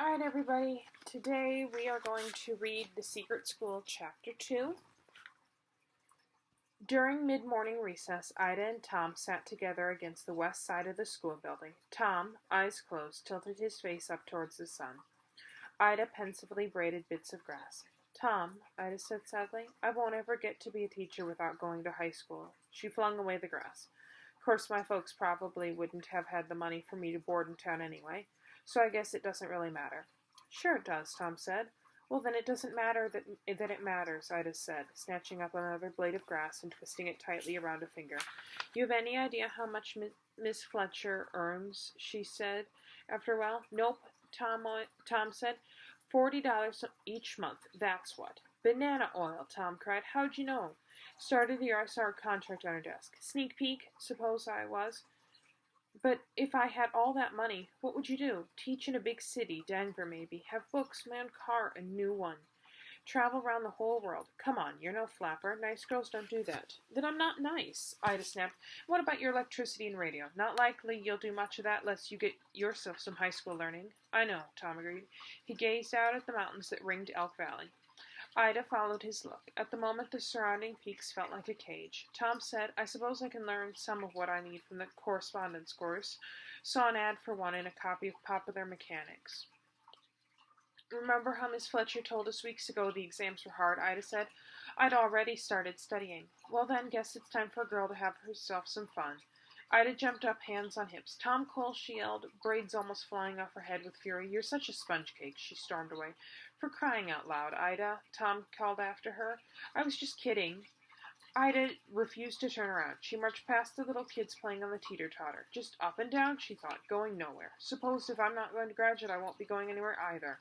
Alright, everybody, today we are going to read The Secret School, Chapter 2. During mid-morning recess, Ida and Tom sat together against the west side of the school building. Tom, eyes closed, tilted his face up towards the sun. Ida pensively braided bits of grass. Tom, Ida said sadly, I won't ever get to be a teacher without going to high school. She flung away the grass. Of course, my folks probably wouldn't have had the money for me to board in town anyway, so I guess it doesn't really matter. Sure it does, Tom said. Well, then it doesn't matter that it matters, Ida said, snatching up another blade of grass and twisting it tightly around a finger. You have any idea how much Miss Fletcher earns? She said after a while. Nope, Tom said. $40 each month, that's what. Banana oil, Tom cried. How'd you know? Start of the year I saw her contract on her desk. Sneak peek, suppose I was. But if I had all that money, what would you do? Teach in a big city, Denver maybe. Have books, my own car, a new one. Travel around the whole world. Come on, you're no flapper. Nice girls don't do that. Then I'm not nice, Ida snapped. What about your electricity and radio? Not likely you'll do much of that unless you get yourself some high school learning. I know, Tom agreed. He gazed out at the mountains that ringed Elk Valley. Ida followed his look. At the moment, the surrounding peaks felt like a cage. Tom said, I suppose I can learn some of what I need from the correspondence course. Saw an ad for one in a copy of Popular Mechanics. Remember how Miss Fletcher told us weeks ago the exams were hard, Ida said. I'd already started studying. Well then, guess it's time for a girl to have herself some fun. Ida jumped up, hands on hips. Tom Cole, she yelled, braids almost flying off her head with fury. You're such a sponge cake, she stormed away. For crying out loud, Ida, Tom called after her. I was just kidding. Ida refused to turn around. She marched past the little kids playing on the teeter-totter. Just up and down, she thought, going nowhere. Suppose if I'm not going to graduate, I won't be going anywhere either.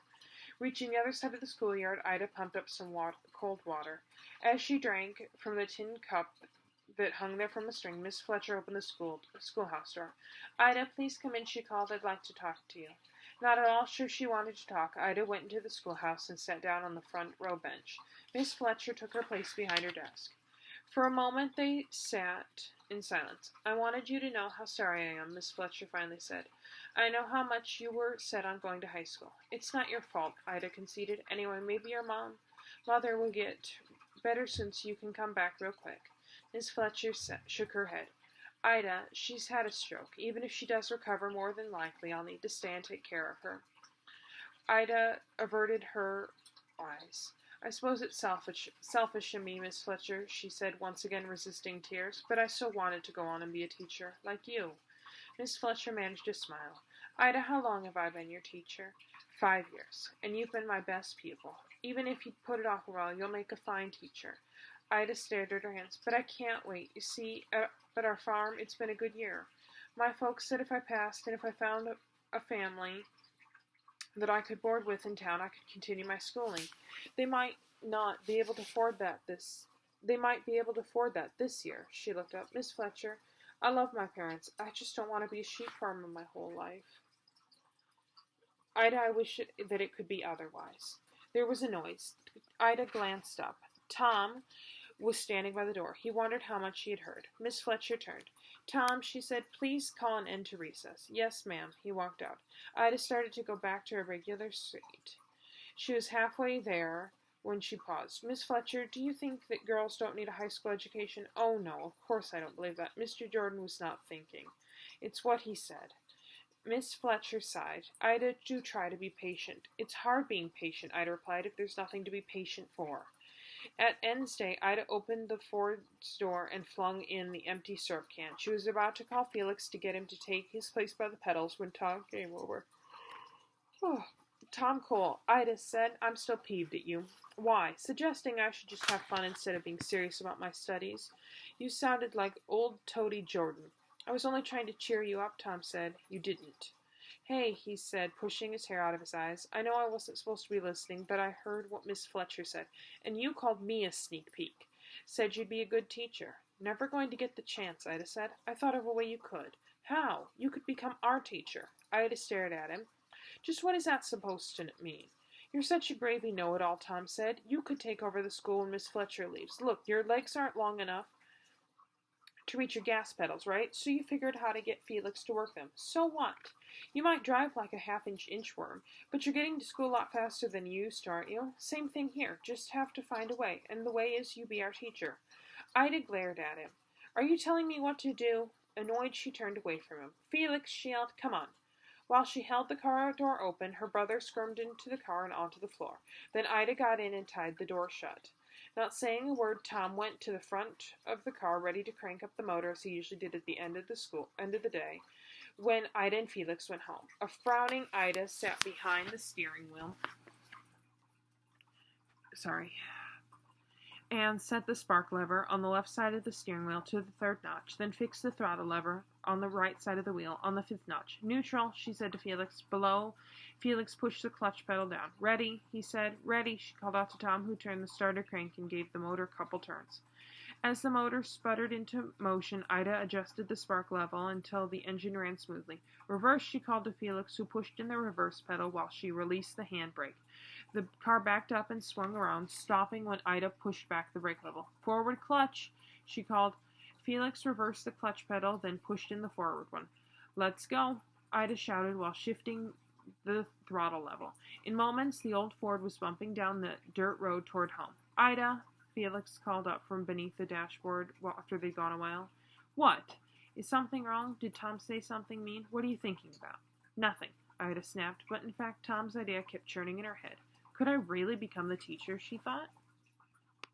Reaching the other side of the schoolyard, Ida pumped up some cold water. As she drank from the tin cup that hung there from a string, Miss Fletcher opened the schoolhouse door. Ida, please come in, she called. I'd like to talk to you. Not at all sure she wanted to talk, Ida went into the schoolhouse and sat down on the front row bench. Miss Fletcher took her place behind her desk. For a moment they sat in silence. I wanted you to know how sorry I am, Miss Fletcher finally said. I know how much you were set on going to high school. It's not your fault, Ida conceded. Anyway, maybe your mother will get better soon so you can come back real quick. Miss Fletcher shook her head. Ida, she's had a stroke. Even if she does recover, more than likely I'll need to stay and take care of her. Ida averted her eyes. I suppose it's selfish in me, Miss Fletcher, she said, once again resisting tears, but I so wanted to go on and be a teacher, like you. Miss Fletcher managed to smile. Ida, how long have I been your teacher? 5 years, and you've been my best pupil. Even if you put it off a while, you'll make a fine teacher. Ida stared at her hands. But I can't wait. You see, at our farm, it's been a good year. My folks said if I passed and if I found a family that I could board with in town, I could continue my schooling. They might not be able to afford that this year. She looked up. Miss Fletcher, I love my parents. I just don't want to be a sheep farmer my whole life. Ida, I wish that it could be otherwise. There was a noise. Ida glanced up. Tom was standing by the door. He wondered how much she had heard. Miss Fletcher turned. Tom, she said, please call an end to recess. Yes, ma'am. He walked out. Ida started to go back to her regular seat. She was halfway there when she paused. Miss Fletcher, do you think that girls don't need a high school education? Oh, no, of course I don't believe that. Mr. Jordan was not thinking. It's what he said. Miss Fletcher sighed. Ida, do try to be patient. It's hard being patient, Ida replied, if there's nothing to be patient for. At N's Day, Ida opened the Ford's door and flung in the empty syrup can. She was about to call Felix to get him to take his place by the pedals when Tom came over. Oh, Tom Cole, Ida said, I'm still peeved at you. Why? Suggesting I should just have fun instead of being serious about my studies. You sounded like old Toady Jordan. I was only trying to cheer you up, Tom said. You didn't. Hey, he said, pushing his hair out of his eyes. I know I wasn't supposed to be listening, but I heard what Miss Fletcher said, and you called me a sneak peek. Said you'd be a good teacher. Never going to get the chance, Ida said. I thought of a way you could. How? You could become our teacher. Ida stared at him. Just what is that supposed to mean? You're such a gravy know-it-all, Tom said. You could take over the school when Miss Fletcher leaves. Look, your legs aren't long enough to reach your gas pedals, right? So you figured how to get Felix to work them. So what? You might drive like a half-inch inchworm, but you're getting to school a lot faster than you used to, aren't you? Same thing here. Just have to find a way, and the way is you be our teacher." Ida glared at him. "Are you telling me what to do?" Annoyed, she turned away from him. "Felix," she yelled, "come on." While she held the car door open, her brother squirmed into the car and onto the floor. Then Ida got in and tied the door shut. Not saying a word, Tom went to the front of the car, ready to crank up the motor as he usually did at the end of the day, when Ida and Felix went home. A frowning Ida sat behind the steering wheel. And set the spark lever on the left side of the steering wheel to the third notch, then fixed the throttle lever on the right side of the wheel on the fifth notch. "Neutral," she said to Felix. Below, Felix pushed the clutch pedal down. "Ready," he said. "Ready," she called out to Tom, who turned the starter crank and gave the motor a couple turns. As the motor sputtered into motion, Ida adjusted the spark level until the engine ran smoothly. "Reverse," she called to Felix, who pushed in the reverse pedal while she released the handbrake. The car backed up and swung around, stopping when Ida pushed back the brake level. "Forward clutch," she called. Felix reversed the clutch pedal, then pushed in the forward one. "Let's go," Ida shouted while shifting the throttle level. In moments, the old Ford was bumping down the dirt road toward home. "Ida," Felix called up from beneath the dashboard after they'd gone a while. "What? Is something wrong? Did Tom say something mean? What are you thinking about?" "Nothing," Ida snapped, but in fact Tom's idea kept churning in her head. Could I really become the teacher, she thought?